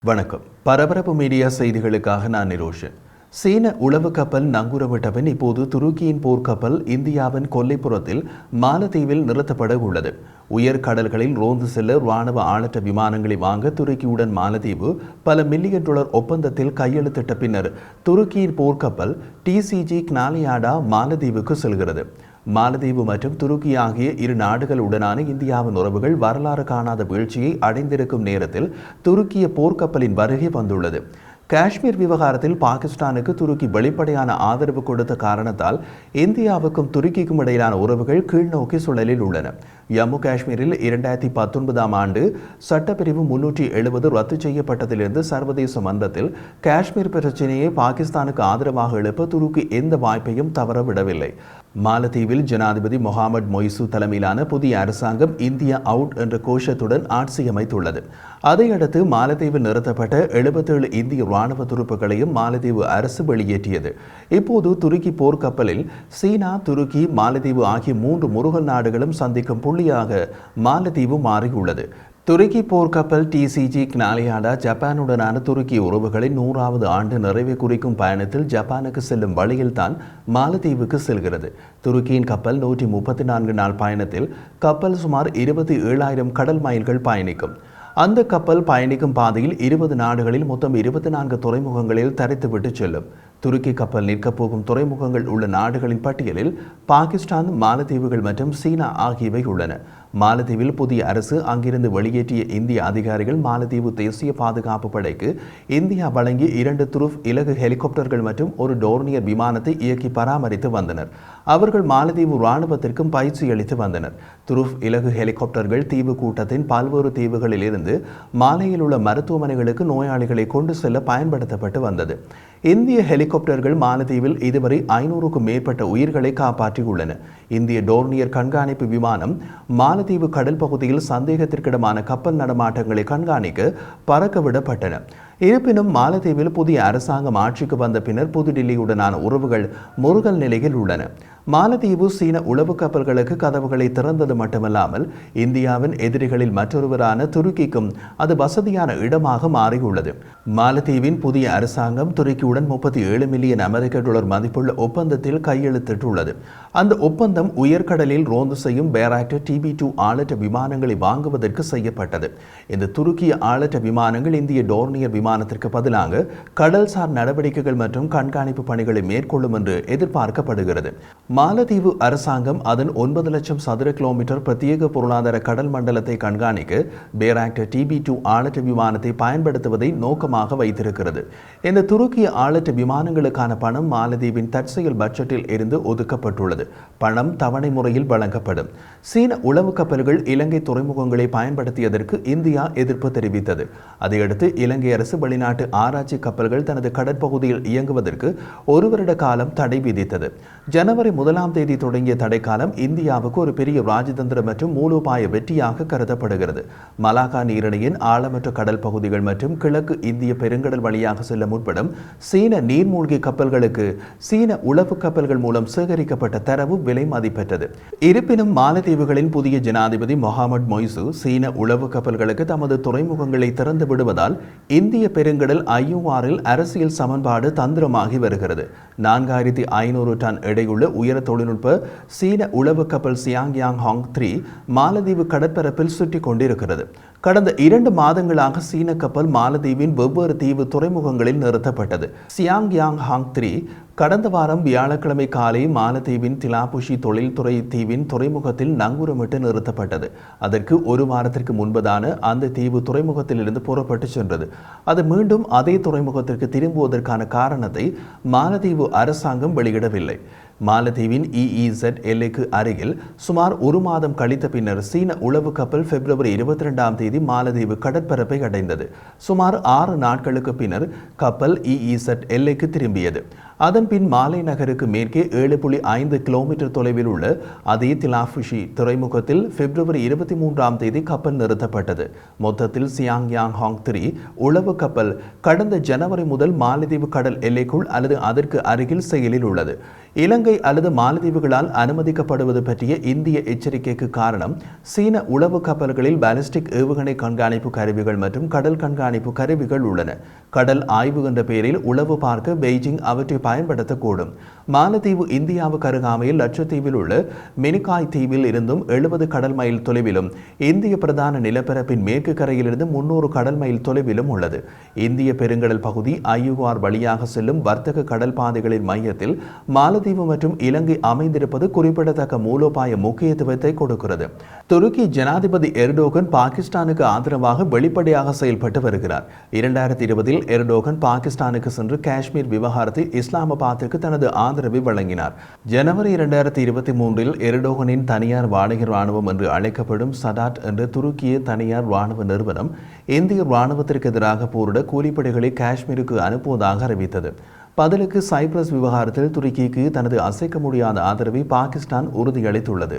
வணக்கம். பரபரப்பு மீடியா செய்திகளுக்காக நான் நிரோஷன். சீன உளவு கப்பல் நங்கூரமிட்ட பின் இப்போது துருக்கியின் போர்க்கப்பல் இந்தியாவின் கொல்லைப்புறத்தில் மாலத்தீவில் நிறுத்தப்பட உள்ளது. உயர் கடல்களில் ரோந்து செல்ல ராணுவ ஆளற்ற விமானங்களை வாங்க துருக்கியுடன் மாலத்தீவு பல மில்லியன் டாலர் ஒப்பந்தத்தில் கையெழுத்திட்ட பின்னர் துருக்கியின் போர்க்கப்பல் டிசிஜி கினாலியாடா மாலத்தீவுக்கு செல்கிறது. மாலத்தீவு மற்றும் துருக்கி ஆகிய இரு நாடுகளுடனான இந்தியாவின் உறவுகள் வரலாறு காணாத வீழ்ச்சியை அடைந்திருக்கும் நேரத்தில் துருக்கிய போர்க்கப்பலின் வருகை வந்துள்ளது. காஷ்மீர் விவகாரத்தில் பாகிஸ்தானுக்கு துருக்கி வெளிப்படையான ஆதரவு கொடுத்த காரணத்தால் இந்தியாவுக்கும் துருக்கிக்கும் இடையிலான உறவுகள் கீழ்நோக்கி சுழலில் உள்ளன. ஜம்மு காஷ்மீரில் 2019ஆம் ஆண்டு சட்டப்பிரிவு 370 ரத்து செய்யப்பட்டதிலிருந்து சர்வதேச மன்றத்தில் காஷ்மீர் பிரச்சினையை பாகிஸ்தானுக்கு ஆதரவாக எழுப்ப துருக்கி எந்த வாய்ப்பையும் தவறவிடவில்லை. மாலத்தீவில் ஜனாதிபதி முகமது மொய்சு தலைமையிலான புதிய அரசாங்கம் இந்தியா அவுட் என்ற கோஷத்துடன் ஆட்சி அமைத்துள்ளது. அதையடுத்து மாலத்தீவில் நிறுத்தப்பட்ட 77 இந்திய ராணுவ துருப்புகளையும் மாலத்தீவு அரசு வெளியேற்றியது. இப்போது துருக்கி போர்க்கப்பலில் சீனா, துருக்கி, மாலத்தீவு ஆகிய 3 முருகல் நாடுகளும் சந்திக்கும் புள்ளியாக மாலத்தீவு மாறியுள்ளது. துருக்கி போர்க்கப்பல் டிசிஜி கினாலியாடா ஜப்பானுடனான துருக்கி உறவுகளின் 100வது ஆண்டு நிறைவை குறிக்கும் பயணத்தில் ஜப்பானுக்கு செல்லும் வழியில் தான் மாலத்தீவுக்கு செல்கிறது. துருக்கியின் கப்பல் 134 நாள் பயணத்தில் கப்பல் சுமார் 27,000 கடல் மைல்கள் பயணிக்கும். அந்த கப்பல் பயணிக்கும் பாதையில் 20 நாடுகளில் மொத்தம் 24 துறைமுகங்களில் தரித்துவிட்டு செல்லும். துருக்கி கப்பல் நிற்கப் போகும் துறைமுகங்கள் உள்ள நாடுகளின் பட்டியலில் பாகிஸ்தான், மாலத்தீவுகள் மற்றும் சீனா ஆகியவை உள்ளன. மாலத்தீவில் புதிய அரசு அங்கிருந்து வெளியேற்றிய இந்திய அதிகாரிகள் மாலத்தீவு தேசிய பாதுகாப்பு படைக்கு இந்தியா வழங்கிய 2 துருஃப் இலகு ஹெலிகாப்டர்கள் மற்றும் ஒரு டோர்னியர் விமானத்தை இயக்கி பராமரித்து வந்தனர். அவர்கள் மாலத்தீவு இராணுவத்திற்கும் பயிற்சி அளித்து வந்தனர். துருஃப் இலகு ஹெலிகாப்டர்கள் தீவு கூட்டத்தின் பல்வேறு தீவுகளில் இருந்து மாலையில் உள்ள மருத்துவமனைகளுக்கு நோயாளிகளை கொண்டு செல்ல பயன்படுத்தப்பட்டு வந்தது. இந்திய ஹெலிகாப்டர்கள் மாலத்தீவில் இதுவரை 500க்கும் மேற்பட்ட உயிர்களை காப்பாற்றியுள்ளன. இந்திய டோர்னியர் கண்காணிப்பு விமானம் மாலத்தீவு கடல் பகுதியில் சந்தேகத்திற்கிடமான கப்பல் நடமாட்டங்களை கண்காணிக்க பறக்கவிடப்பட்டன. இருப்பினும் மாலத்தீவில் புதிய அரசாங்கம் ஆட்சிக்கு வந்த பின்னர் புதுடில்லியுடனான உறவுகள் முறுகல் நிலையில் உள்ளன. மாலத்தீவு சீன உளவு கப்பல்களுக்கு கதவுகளை திறந்தது மட்டுமல்லாமல் இந்தியாவின் எதிரிகளில் மற்றொருவரான துருக்கிக்கும் அது வசதியான இடமாக மாறியுள்ளது. மாலத்தீவின் புதிய அரசாங்கம் துருக்கியுடன் 37 மில்லியன் அமெரிக்க டாலர் மதிப்புள்ள ஒப்பந்தத்தில் கையெழுத்திட்டுள்ளது. அந்த ஒப்பந்தம் உயர்கடலில் ரோந்து செய்யும் பேராக்டர் TB2 ஆளற்ற விமானங்களை வாங்குவதற்கு செய்யப்பட்டது. இந்த துருக்கிய ஆளற்ற விமானங்கள் இந்திய டோர்னியர் விமானத்திற்கு பதிலாக கடல்சார் நடவடிக்கைகள் மற்றும் கண்காணிப்பு பணிகளை மேற்கொள்ளும் என்று எதிர்பார்க்கப்படுகிறது. மாலத்தீவு அரசாங்கம் அதன் 9 லட்சம் சதுர கிலோமீட்டர் பிரத்யேக பொருளாதார கடல் மண்டலத்தை கண்காணிக்க பேராக்டர் TB2 ஆளற்ற விமானத்தை பயன்படுத்துவதை நோக்கமாக வைத்திருக்கிறது. இந்த துருக்கிய ஆளற்ற விமானங்களுக்கான பணம் மாலத்தீவின் தற்செயல் பட்ஜெட்டில் இருந்து ஒதுக்கப்பட்டுள்ளது. பணம் தவணை முறையில் வழங்கப்படும். சீன உளவு கப்பல்கள் இலங்கை துறைமுகங்களை பயன்படுத்தியதற்கு இந்தியா எதிர்ப்பு தெரிவித்தது. அதையடுத்து இலங்கை அரசு வெளிநாட்டு ஆராய்ச்சி கப்பல்கள் தனது கடற்பகுதியில் இயங்குவதற்கு 1 வருட காலம் தடை விதித்தது. ஜனவரி 1ஆம் தேதி தொடங்கிய தடைக்காலம் இந்தியாவுக்கு ஒரு பெரிய ராஜதந்திர மற்றும் மூலோபாய வெற்றியாக கருதப்படுகிறது. மலாக்கா நீரிணையின் ஆழமற்ற கடல் பகுதிகள் மற்றும் கிழக்கு இந்திய பெருங்கடல் வழியாக செல்ல முற்படும் சீன நீர்மூழ்கி கப்பல்களுக்கு சீன உளவு கப்பல்கள் மூலம் சேகரிக்கப்பட்ட தரவு விலை மதிப்பெற்றது. இருப்பினும் மாலத்தீவுகளின் புதிய ஜனாதிபதி முகமது மொய்சு சீன உளவு கப்பல்களுக்கு தமது துறைமுகங்களை திறந்து விடுவதால் இந்திய பெருங்கடல் IORல் அரசியல் சமன்பாடு தந்திரமாகி வருகிறது. 4500 டன் எடையுள்ள உயர தொழில்நுட்ப சீன உளவு கப்பல் சியாங்யாங் ஹாங் 3 மாலத்தீவு கடற்பரப்பில் சுற்றி கொண்டிருக்கிறது. கடந்த 2 மாதங்களாக சீன கப்பல் மாலத்தீவின் வெவ்வேறு தீவு துறைமுகங்களில் நிறுத்தப்பட்டது. சியாங்யாங் ஹாங் 3 கடந்த வாரம் வியாழக்கிழமை காலை மாலத்தீவின் திலாபுஷி தொழில்துறை தீவின் துறைமுகத்தில் நங்கூரமிட்டு நிறுத்தப்பட்டது. அதற்கு 1 வாரத்திற்கு முன்பதான அந்த தீவு துறைமுகத்திலிருந்து புறப்பட்டு சென்றது. அது மீண்டும் அதே துறைமுகத்திற்கு திரும்புவதற்கான காரணத்தை மாலத்தீவு அரசாங்கம் வெளியிடவில்லை. மாலத்தீவின் EEZ எல்லைக்கு அருகில் சுமார் 1 மாதம் கழித்த பின்னர் சீன உளவு கப்பல் பிப்ரவரி 22ஆம் தேதி மாலத்தீவு கடற்பரப்பை அடைந்தது. சுமார் 6 நாட்களுக்கு பின்னர் கப்பல் EEZ எல்லைக்கு திரும்பியது. அதன் பின் மாலை நகருக்கு மேற்கே 7.5 கிலோமீட்டர் தொலைவில் உள்ள அதே திலாபுஷி துறைமுகத்தில் பிப்ரவரி 23ஆம் தேதி கப்பல் நிறுத்தப்பட்டது. மொத்தத்தில் சியாங்யாங் ஹாங் 3 உளவு கப்பல் கடந்த ஜனவரி முதல் மாலத்தீவு கடல் எல்லைக்குள் அல்லது அதற்கு அருகில் செயலில் உள்ளது. இலங்கை அல்லது மாலத்தீவுகளால் அனுமதிக்கப்படுவது பற்றிய இந்திய எச்சரிக்கைக்கு காரணம் சீன உளவு கப்பல்களில் பாலிஸ்டிக் ஏவுகணை கண்காணிப்பு கருவிகள் மற்றும் கடல் கண்காணிப்பு கருவிகள் உள்ளன. கடல் ஆய்வு என்ற பெயரில் உளவு பார்க்க பெய்ஜிங் அவற்றை பயன்படுத்தக்கூடும். மாலத்தீவு இந்தியாவுக்கு அருகாமையில் லட்சத்தீவில் உள்ள மினிகாய் தீவில் இருந்தும் 70 கடல் மைல் தொலைவிலும், இந்திய பிரதான நிலப்பரப்பின் மேற்கு கரையிலிருந்து 300 கடல் மைல் தொலைவிலும் உள்ளது. இந்திய பெருங்கடல் பகுதி IUR வழியாக செல்லும் வர்த்தக கடல் பாதைகளின் மையத்தில் மாலத்தீவு மற்றும் இலங்கை அமைந்திருப்பது குறிப்பிடத்தக்க மூலோபாய முக்கியத்துவத்தை கொடுக்கிறது. துருக்கி ஜனாதிபதி எர்டோகன் பாகிஸ்தானுக்கு ஆதரவாக வெளிப்படையாக செயல்பட்டு வருகிறார். 2020இல் எர்டோகன் பாகிஸ்தானுக்கு சென்று காஷ்மீர் விவகாரத்தில் இஸ்லாமாபாத்திற்கு தனது ஆதரவை வழங்கினார். ஜனவரி 2023இல் எர்டோகனின் தனியார் வாடகை ராணுவம் என்று அழைக்கப்படும் சடாட் என்ற துருக்கிய தனியார் ராணுவ நிறுவனம் இந்திய ராணுவத்திற்கு எதிராக போரிட கூலிப்படைகளை காஷ்மீருக்கு அனுப்புவதாக அறிவித்தது. பதிலுக்கு சைப்ரஸ் விவகாரத்தில் துருக்கிக்கு தனது அசைக்க முடியாத ஆதரவை பாகிஸ்தான் உறுதியளித்துள்ளது.